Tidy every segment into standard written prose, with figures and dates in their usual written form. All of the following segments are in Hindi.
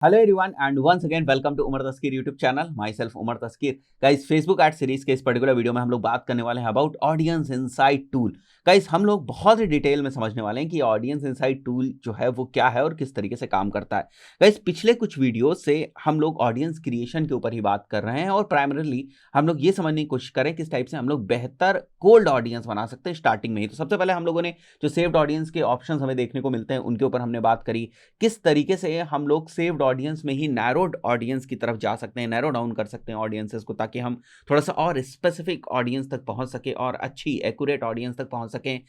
Hello everyone and once again welcome to Umar Taskeer YouTube channel myself Umar Taskeer. Guys Facebook ad series के इस पर्टिकुलर वीडियो में हम लोग बात करने वाले हैं about audience insight tool. Guys हम लोग बहुत ही डिटेल में समझने वाले हैं कि ऑडियंस इनसाइट टूल जो है वो क्या है और किस तरीके से काम करता है। गाइस पिछले कुछ वीडियो से हम लोग ऑडियंस क्रिएशन के ऊपर ही बात कर रहे हैं और प्राइमरली हम लोग ये समझने की कोशिश करें किस टाइप से हम लोग बेहतर कोल्ड ऑडियंस बना सकते हैं स्टार्टिंग में ही। तो सबसे पहले हम लोगों ने जो सेव्ड ऑडियंस के ऑप्शन हमें देखने को मिलते हैं उनके ऊपर हमने बात करी, किस तरीके से हम लोग सेव्ड ऑडियंस में ही नैरोड ऑडियंस की तरफ जा सकते हैं, नैरो डाउन कर सकते हैं ऑडियंसेस को, ताकि हम थोड़ा सा और स्पेसिफिक ऑडियंस तक पहुंच सके और अच्छी एक्यूरेट ऑडियंस तक पहुंच सकें।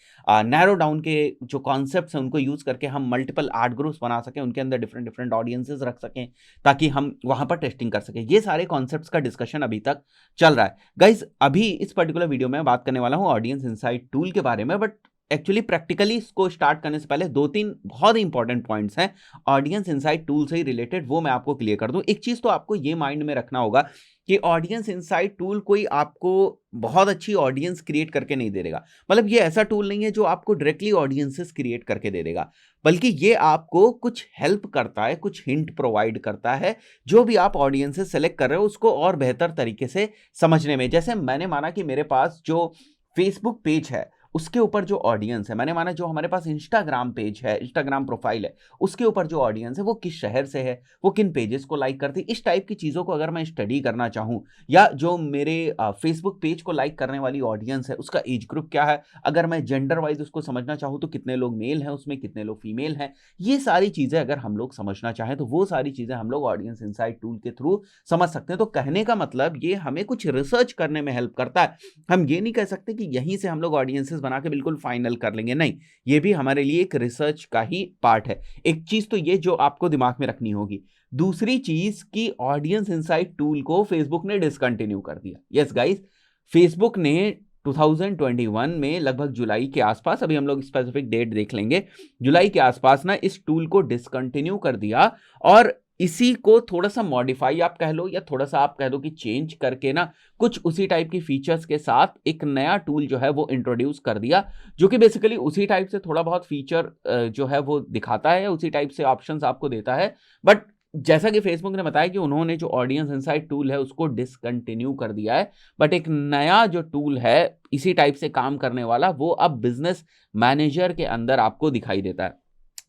नैरो डाउन के जो कॉन्सेप्ट्स हैं उनको यूज करके हम मल्टीपल एड ग्रुप्स बना सकें, उनके अंदर डिफरेंट डिफरेंट ऑडियंसेस रख सकें ताकि हम वहां पर टेस्टिंग कर सकें। ये सारे कॉन्सेप्ट्स का डिस्कशन अभी तक चल रहा है। गाइज अभी इस पर्टिकुलर वीडियो में बात करने वाला हूं ऑडियंस इनसाइट टूल के बारे में, बट एक्चुअली प्रैक्टिकली इसको स्टार्ट करने से पहले दो तीन बहुत ही इंपॉर्टेंट पॉइंट्स हैं ऑडियंस इनसाइट टूल से ही रिलेटेड, वो मैं आपको क्लियर कर दूं। एक चीज तो आपको ये माइंड में रखना होगा कि ऑडियंस इनसाइट टूल कोई आपको बहुत अच्छी ऑडियंस क्रिएट करके नहीं दे देगा। मतलब ये ऐसा टूल नहीं है जो आपको डायरेक्टली ऑडियंसेस क्रिएट करके दे देगा, बल्कि ये आपको कुछ हेल्प करता है, कुछ हिंट प्रोवाइड करता है जो भी आप ऑडियंसेस सेलेक्ट कर रहे हो उसको और बेहतर तरीके से समझने में। जैसे मैंने माना कि मेरे पास जो फेसबुक पेज है उसके ऊपर जो ऑडियंस है, मैंने माना जो हमारे पास इंस्टाग्राम पेज है, इंस्टाग्राम प्रोफाइल है, उसके ऊपर जो ऑडियंस है वो किस शहर से है, वो किन पेजेस को लाइक करती है, इस टाइप की चीज़ों को अगर मैं स्टडी करना चाहूँ, या जो मेरे फेसबुक पेज को लाइक करने वाली ऑडियंस है उसका एज ग्रुप क्या है, अगर मैं जेंडर वाइज उसको समझना चाहूँ तो कितने लोग मेल हैं उसमें, कितने लोग फीमेल हैं, ये सारी चीज़ें अगर हम लोग समझना चाहें तो वो सारी चीज़ें हम लोग ऑडियंस इनसाइट टूल के थ्रू समझ सकते हैं। तो कहने का मतलब ये हमें कुछ रिसर्च करने में हेल्प करता है। हम ये नहीं कह सकते कि यहीं से हम लोग ऑडियंसेस बना के बिल्कुल फाइनल कर लेंगे, नहीं, ये भी हमारे लिए एक रिसर्च का ही पार्ट है। एक चीज तो ये जो आपको दिमाग में रखनी होगी। दूसरी चीज कि ऑडियंस इनसाइट टूल को फेसबुक ने डिसकंटिन्यू कर दिया। यस गाइस, फेसबुक ने 2021 में लगभग जुलाई के आसपास, अभी हम लोग स्पेसिफिक डेट देख लेंगे, जुलाई के आसपास ना इस टूल को डिसकंटिन्यू कर दिया और इसी को थोड़ा सा मॉडिफाई आप कह लो या थोड़ा सा आप कह दो कि चेंज करके ना कुछ उसी टाइप की फीचर्स के साथ एक नया टूल जो है वो इंट्रोड्यूस कर दिया, जो कि बेसिकली उसी टाइप से थोड़ा बहुत फीचर जो है वो दिखाता है, उसी टाइप से ऑप्शंस आपको देता है। बट जैसा कि फेसबुक ने बताया कि उन्होंने जो ऑडियंस इनसाइट टूल है उसको डिसकंटिन्यू कर दिया है, बट एक नया जो टूल है इसी टाइप से काम करने वाला वो अब बिजनेस मैनेजर के अंदर आपको दिखाई देता है,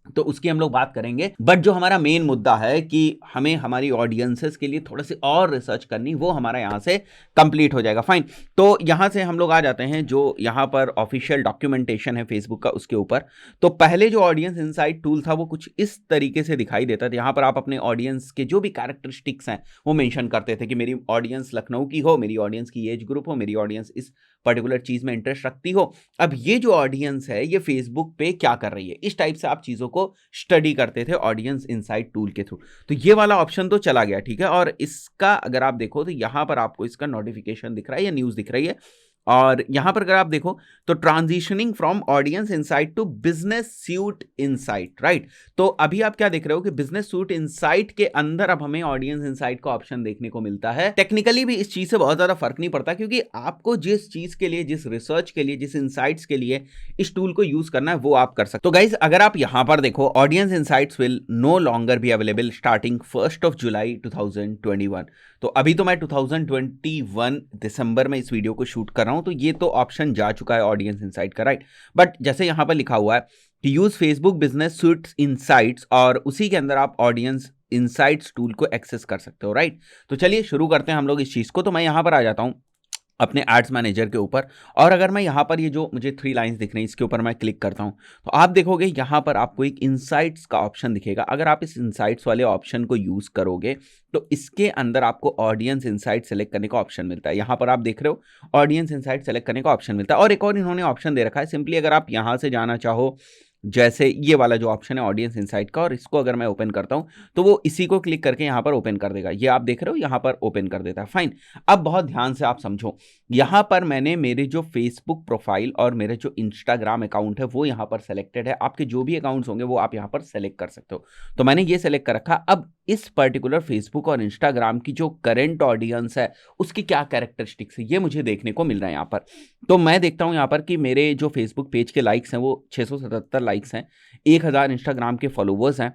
तो उसकी हम लोग बात करेंगे। बट जो हमारा मेन मुद्दा है कि हमें हमारी ऑडियंसेस के लिए थोड़ा सी और रिसर्च करनी, वो हमारा यहाँ से कंप्लीट हो जाएगा। फाइन, तो यहाँ से हम लोग आ जाते हैं जो यहाँ पर ऑफिशियल डॉक्यूमेंटेशन है फेसबुक का उसके ऊपर। तो पहले जो ऑडियंस इनसाइट टूल था वो कुछ इस तरीके से दिखाई देता था। यहाँ पर आप अपने ऑडियंस के जो भी कैरेक्टरिस्टिक्स हैं वो मेंशन करते थे कि मेरी ऑडियंस लखनऊ की हो, मेरी ऑडियंस की एज ग्रुप हो, मेरी ऑडियंस इस पर्टिकुलर चीज में इंटरेस्ट रखती हो, अब ये जो ऑडियंस है ये फेसबुक पे क्या कर रही है, इस टाइप से आप चीजों को स्टडी करते थे ऑडियंस इनसाइट टूल के थ्रू। तो ये वाला ऑप्शन तो चला गया, ठीक है। और इसका अगर आप देखो तो यहां पर आपको इसका नोटिफिकेशन दिख रहा है या न्यूज दिख रही है, और यहां पर अगर आप देखो तो transitioning from audience insight to business suite insight, right. तो अभी आप क्या देख रहे हो कि बिजनेस सूट इनसाइट के अंदर अब हमें ऑडियंस इनसाइट का ऑप्शन देखने को मिलता है। टेक्निकली भी इस चीज से बहुत ज्यादा फर्क नहीं पड़ता, क्योंकि आपको जिस चीज के लिए, जिस रिसर्च के लिए, जिस इनसाइट्स के लिए इस टूल को यूज करना है वो आप कर सकते हो। तो गाइज अगर आप यहां पर देखो, audience insights will no longer be available starting 1 July 2021। तो अभी तो मैं 2021 दिसंबर में इस वीडियो को शूट कर रहा हूं, तो ये तो ऑप्शन जा चुका है ऑडियंस इनसाइट का, राइट। बट जैसे यहां पर लिखा हुआ है कि use Facebook business suits insights, और उसी के अंदर आप ऑडियंस इनसाइट्स टूल को एक्सेस कर सकते हो, राइट। तो चलिए शुरू करते हैं हम लोग इस चीज को। तो मैं यहां पर आ जाता हूं अपने एड्स मैनेजर के ऊपर, और अगर मैं यहाँ पर ये जो मुझे 3 लाइंस दिख रही हैं इसके ऊपर मैं क्लिक करता हूँ तो आप देखोगे यहाँ पर आपको एक इनसाइट्स का ऑप्शन दिखेगा। अगर आप इस इनसाइट्स वाले ऑप्शन को यूज़ करोगे तो इसके अंदर आपको ऑडियंस इनसाइट सेलेक्ट करने का ऑप्शन मिलता है। यहाँ पर आप देख रहे हो ऑडियंस इनसाइट सेलेक्ट करने का ऑप्शन मिलता है, और एक और इन्होंने ऑप्शन दे रखा है। सिंपली अगर आप यहाँ से जाना चाहो, जैसे ये वाला जो ऑप्शन है ऑडियंस इनसाइट का, और इसको अगर मैं ओपन करता हूं तो वो इसी को क्लिक करके यहां पर ओपन कर देगा। ये आप देख रहे हो यहां पर ओपन कर देता है। फाइन, अब बहुत ध्यान से आप समझो, यहां पर मैंने मेरे जो फेसबुक प्रोफाइल और मेरे जो इंस्टाग्राम अकाउंट है वो यहां पर सेलेक्टेड है। आपके जो भी अकाउंट्स होंगे वो आप यहां पर सेलेक्ट कर सकते हो, तो मैंने ये सेलेक्ट कर रखा। अब इस पर्टिकुलर फेसबुक और इंस्टाग्राम की जो करंट ऑडियंस है उसकी क्या कैरेक्टरिस्टिक्स है ये मुझे देखने को मिल रहा है यहाँ पर। तो मैं देखता हूँ यहाँ पर कि मेरे जो फेसबुक पेज के लाइक्स हैं वो 677 लाइक्स हैं, 1000 इंस्टाग्राम के फॉलोवर्स हैं,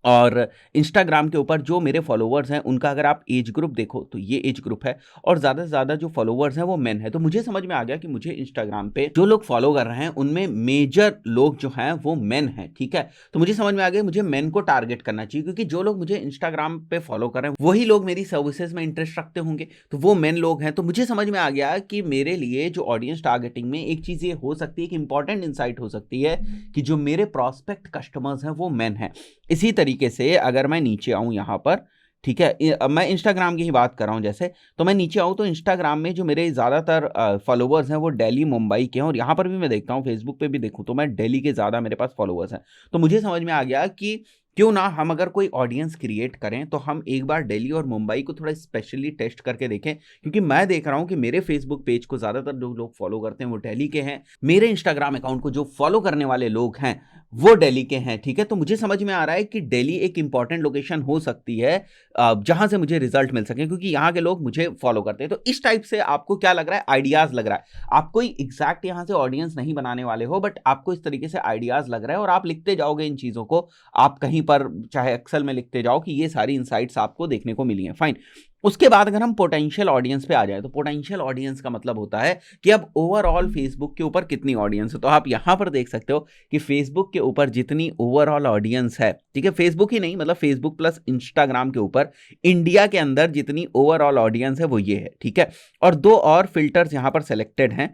और इंस्टाग्राम के ऊपर जो मेरे फॉलोवर्स हैं उनका अगर आप एज ग्रुप देखो तो ये एज ग्रुप है और ज़्यादा से ज़्यादा जो फॉलोवर्स हैं वो मेन है। तो मुझे समझ में आ गया कि मुझे इंस्टाग्राम पे जो लोग फॉलो कर रहे हैं उनमें मेजर लोग जो हैं वो मेन हैं, ठीक है। तो मुझे समझ में आ गया मुझे मेन को टारगेट करना चाहिए, क्योंकि जो लोग मुझे इंस्टाग्राम पे फॉलो कर रहे हैं वही लोग मेरी सर्विसेज में इंटरेस्ट रखते होंगे, तो वो मेन लोग हैं। तो मुझे समझ में आ गया कि मेरे लिए जो ऑडियंस टारगेटिंग में एक चीज़ ये हो सकती है कि इंपॉर्टेंट इंसाइट हो सकती है कि जो मेरे प्रॉस्पेक्ट कस्टमर्स हैं वो मेन हैं। इसी तरीके से अगर मैं नीचे आऊँ यहाँ पर, ठीक है, अब मैं इंस्टाग्राम की ही बात कर रहा हूँ जैसे, तो मैं नीचे आऊँ तो इंस्टाग्राम में जो मेरे ज़्यादातर फॉलोवर्स हैं वो दिल्ली मुंबई के हैं, और यहाँ पर भी मैं देखता हूँ फेसबुक पे भी देखूँ तो मैं दिल्ली के ज़्यादा मेरे पास फॉलोवर्स हैं। तो मुझे समझ में आ गया कि क्यों ना हम अगर कोई ऑडियंस क्रिएट करें तो हम एक बार दिल्ली और मुंबई को थोड़ा स्पेशली टेस्ट करके देखें, क्योंकि मैं देख रहा हूं कि मेरे फेसबुक पेज को ज़्यादातर जो लोग फॉलो करते हैं वो दिल्ली के हैं, मेरे इंस्टाग्राम अकाउंट को जो फॉलो करने वाले लोग हैं वो दिल्ली के हैं, ठीक है। तो मुझे समझ में आ रहा है कि दिल्ली एक इंपॉर्टेंट लोकेशन हो सकती है जहां से मुझे रिजल्ट मिल सके, क्योंकि यहाँ के लोग मुझे फॉलो करते हैं। तो इस टाइप से आपको क्या लग रहा है, आइडियाज लग रहा है। आप कोई एग्जैक्ट यहाँ से ऑडियंस नहीं बनाने वाले हो, बट आपको इस तरीके से आइडियाज लग रहा है और आप लिखते जाओगे इन चीजों को, आप कहीं पर चाहे एक्सेल में लिखते जाओ कि ये सारी इनसाइट्स आपको देखने को मिली हैं, फाइन। उसके बाद अगर हम पोटेंशियल ऑडियंस पे आ जाए तो पोटेंशियल ऑडियंस का मतलब होता है कि अब ओवरऑल फेसबुक के ऊपर कितनी ऑडियंस है। तो आप यहां पर देख सकते हो कि फेसबुक के ऊपर जितनी ओवरऑल ऑडियंस है, ठीक है, फेसबुक ही नहीं मतलब फेसबुक प्लस इंस्टाग्राम के ऊपर इंडिया के अंदर जितनी ओवरऑल ऑडियंस है वो ये है, ठीक है। और दो और फिल्टर्स यहां पर सेलेक्टेड हैं,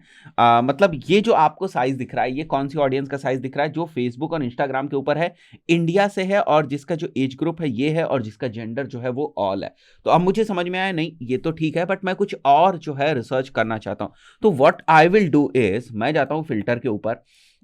मतलब ये जो आपको साइज दिख रहा है ये कौन सी ऑडियंस का साइज दिख रहा है, जो फेसबुक और इंस्टाग्राम के ऊपर है, इंडिया से है, और जिसका जो एज ग्रुप है ये है, और जिसका जेंडर जो है वो ऑल है। तो अब मुझे समझ में आया नहीं ये तो ठीक है, बट मैं कुछ और जो है रिसर्च करना चाहता हूं। तो what I will do is, मैं जाता हूं फिल्टर के ऊपर,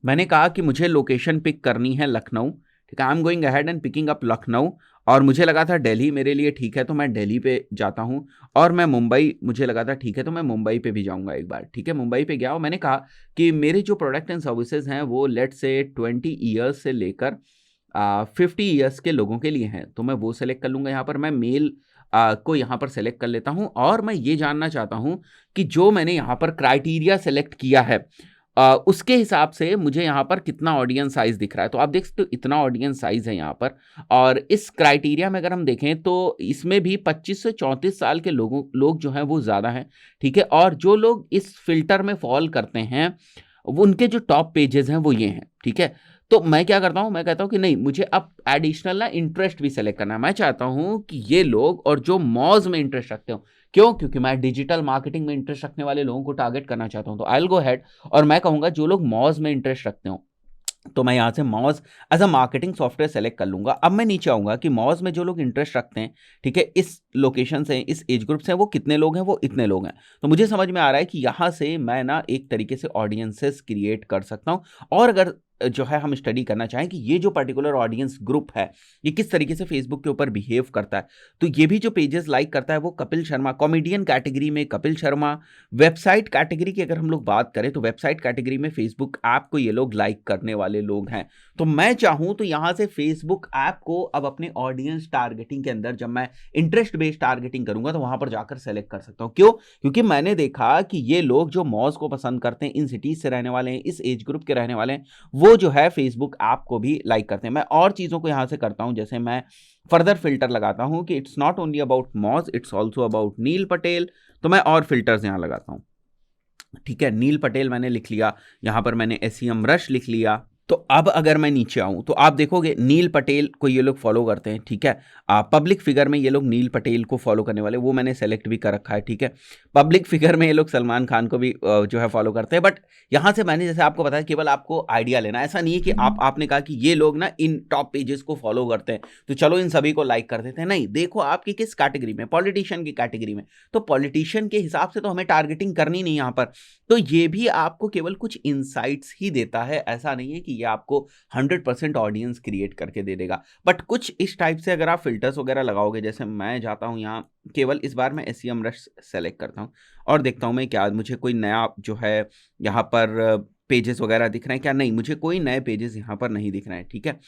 मैंने कहा कि मुझे लोकेशन पिक करनी है लखनऊ, ठीक है, I am going ahead and picking up Lucknow. और मुझे लगा था दिल्ली मेरे लिए ठीक है तो मैं दिल्ली पे जाता हूं, और मैं मुंबई मुझे लगा था ठीक है तो मैं मुंबई पे भी जाऊंगा एक बार, ठीक है। मुंबई पे गया और मैंने कहा कि मेरे जो प्रोडक्ट एंड सर्विसेज हैं वो लेट से 20 ईयर्स से लेकर 50 ईयर्स के लोगों के लिए हैं, तो मैं वो सेलेक्ट कर लूँगा। यहाँ पर मैं मेल को यहाँ पर सेलेक्ट कर लेता हूँ, और मैं ये जानना चाहता हूँ कि जो मैंने यहाँ पर क्राइटेरिया सेलेक्ट किया है उसके हिसाब से मुझे यहाँ पर कितना ऑडियंस साइज दिख रहा है। तो आप देख सकते हो इतना ऑडियंस साइज है यहाँ पर, और इस क्राइटेरिया में अगर हम देखें तो इसमें भी 25 से 34 साल के लोग जो हैं वो ज़्यादा हैं, ठीक है। और जो लोग इस फिल्टर में फॉल करते हैं वो उनके जो टॉप पेजेस हैं वो ये हैं, ठीक है। तो मैं क्या करता हूं, मैं कहता हूं कि नहीं मुझे अब एडिशनल ना इंटरेस्ट भी सेलेक्ट करना है। मैं चाहता हूं कि ये लोग और जो मॉज में इंटरेस्ट रखते हो, क्यों, क्योंकि मैं डिजिटल मार्केटिंग में इंटरेस्ट रखने वाले लोगों को टारगेट करना चाहता हूं। तो आई विल गो हेड और मैं कहूंगा जो लोग मॉज में इंटरेस्ट रखते हो, तो मैं यहाँ से Moz as a marketing software select कर लूंगा। अब मैं नीचे आऊंगा कि मॉज में जो लोग इंटरेस्ट रखते हैं, ठीक है, इस लोकेशन से इस एज ग्रुप से वो कितने लोग हैं, वो इतने लोग हैं। तो मुझे समझ में आ रहा है कि यहाँ से मैं ना एक तरीके से ऑडियंसेस क्रिएट कर सकता हूँ। और अगर जो है हम स्टडी करना चाहें कि ये जो पर्टिकुलर ऑडियंस ग्रुप है ये किस तरीके से फेसबुक के ऊपर बिहेव करता है, तो ये भी जो पेजेस लाइक करता है वो कपिल शर्मा, कॉमेडियन कैटेगरी में कपिल शर्मा, वेबसाइट कैटेगरी की अगर हम लोग बात करें तो वेबसाइट कैटेगरी में फेसबुक ऐप को ये लोग लाइक करने वाले लोग हैं। तो मैं चाहूं तो यहां से फेसबुक ऐप को अब अपने ऑडियंस टारगेटिंग के अंदर जब मैं इंटरेस्ट बेस्ड टारगेटिंग करूंगा तो वहां पर जाकर सेलेक्ट कर सकता हूं। क्यों, क्योंकि मैंने देखा कि ये लोग जो मॉज को पसंद करते हैं, इन सिटीज से रहने वाले हैं, इस एज ग्रुप के रहने वाले हैं, वो जो है फेसबुक ऐप को भी लाइक करते हैं। मैं और चीजों को यहां से करता हूं, जैसे मैं फर्दर फिल्टर लगाता हूं कि it's not only about Moj, it's also about Neil Patel. तो मैं और फिल्टर्स यहां लगाता हूं, ठीक है। नील पटेल मैंने लिख लिया, यहां पर मैंने एसईएम रश लिख लिया। तो अब अगर मैं नीचे आऊं तो आप देखोगे नील पटेल को ये लोग फॉलो करते हैं, ठीक है। पब्लिक फिगर में ये लोग नील पटेल को फॉलो करने वाले, वो मैंने सेलेक्ट भी कर रखा है, ठीक है। पब्लिक फिगर में ये लोग सलमान खान को भी जो है फॉलो करते हैं। बट यहां से मैंने जैसे आपको बताया केवल आपको आइडिया लेना, ऐसा नहीं है कि आपने कहा कि ये लोग ना इन टॉप पेजेस को फॉलो करते हैं तो चलो इन सभी को लाइक कर देते हैं। नहीं, देखो आपकी किस कैटेगरी में, पॉलिटिशियन की कैटेगरी में, तो पॉलिटिशियन के हिसाब से तो हमें टारगेटिंग करनी नहीं यहाँ पर। तो ये भी आपको केवल कुछ इंसाइट्स ही देता है, ऐसा नहीं है कि ये आपको 100% ऑडियंस क्रिएट करके दे देगा। बट कुछ इस टाइप से अगर आप फिल्टर्स वगैरह लगाओगे, जैसे मैं जाता हूं यहाँ, केवल इस बार मैं एसईएम रश सेलेक्ट करता हूं और देखता हूं मैं क्या मुझे कोई नया जो है यहाँ पर पेजेस वगैरह दिख रहे हैं क्या। नहीं, मुझे कोई नए पेजेस यहाँ पर नहीं दिख रहे हैं, ठीक है।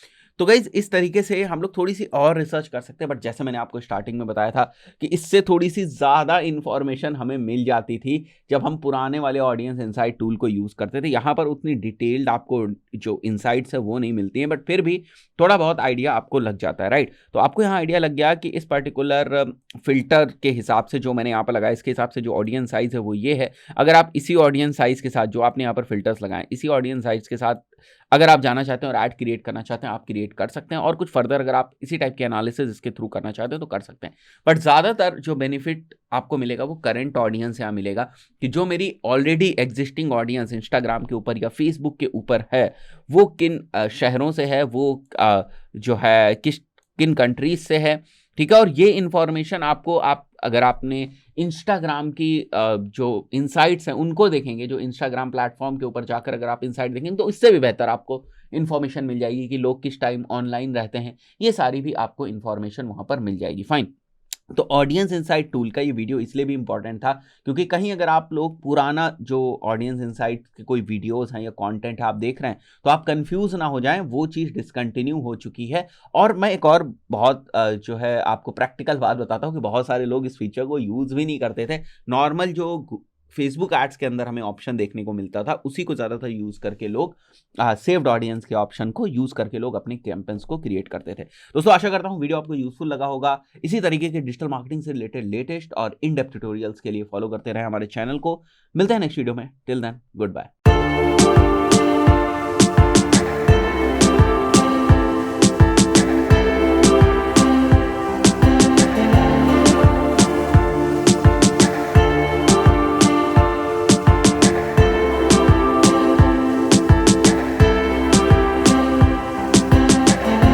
तो गाइज इस तरीके से हम लोग थोड़ी सी और रिसर्च कर सकते हैं, बट जैसे मैंने आपको स्टार्टिंग में बताया था कि इससे थोड़ी सी ज़्यादा इंफॉर्मेशन हमें मिल जाती थी जब हम पुराने वाले ऑडियंस इनसाइट टूल को यूज़ करते थे। यहाँ पर उतनी डिटेल्ड आपको जो इनसाइट्स है वो नहीं मिलती हैं, बट फिर भी थोड़ा बहुत आइडिया आपको लग जाता है, राइट। तो आपको यहाँ आइडिया लग गया कि इस पर्टिकुलर फिल्टर के हिसाब से जो मैंने यहाँ पर लगाया, इसके हिसाब से जो ऑडियंस साइज है वो ये है। अगर आप इसी ऑडियंस साइज के साथ जो आपने यहाँ पर फिल्टर्स लगाए, इसी ऑडियंस साइज के साथ अगर आप जाना चाहते हैं और ऐड क्रिएट करना चाहते हैं, आप क्रिएट कर सकते हैं। और कुछ फर्दर अगर आप इसी टाइप के एनालिसिस इसके थ्रू करना चाहते हैं तो कर सकते हैं। बट ज़्यादातर जो बेनिफिट आपको मिलेगा वो करंट ऑडियंस यहाँ मिलेगा, कि जो मेरी ऑलरेडी एग्जिस्टिंग ऑडियंस इंस्टाग्राम के ऊपर या फेसबुक के ऊपर है, वो किन शहरों से है, वो जो है किन कंट्रीज से है, ठीक है। और ये इंफॉर्मेशन आपको अगर आपने इंस्टाग्राम की जो इनसाइट्स हैं उनको देखेंगे, जो इंस्टाग्राम प्लेटफॉर्म के ऊपर जाकर अगर आप इनसाइट देखेंगे तो इससे भी बेहतर आपको इन्फॉर्मेशन मिल जाएगी कि लोग किस टाइम ऑनलाइन रहते हैं। ये सारी भी आपको इन्फॉर्मेशन वहाँ पर मिल जाएगी। फाइन। तो ऑडियंस इनसाइट टूल का ये वीडियो इसलिए भी इंपॉर्टेंट था क्योंकि कहीं अगर आप लोग पुराना जो ऑडियंस इनसाइट के कोई वीडियोस हैं या कंटेंट आप देख रहे हैं तो आप कंफ्यूज ना हो जाएं, वो चीज़ डिसकंटिन्यू हो चुकी है। और मैं एक और बहुत जो है आपको प्रैक्टिकल बात बताता हूँ कि बहुत सारे लोग इस फीचर को यूज़ भी नहीं करते थे। नॉर्मल जो फेसबुक एड्स के अंदर हमें ऑप्शन देखने को मिलता था उसी को ज़्यादातर यूज़ करके लोग सेव्ड ऑडियंस के ऑप्शन को यूज़ करके लोग अपने कैंपेन्स को क्रिएट करते थे। दोस्तों आशा करता हूँ वीडियो आपको यूजफुल लगा होगा। इसी तरीके के डिजिटल मार्केटिंग से रिलेटेड लेटेस्ट और इन डेप्थ ट्यूटोरियल्स के लिए फॉलो करते रहें हमारे चैनल को। मिलते हैं नेक्स्ट वीडियो में। Till then good bye.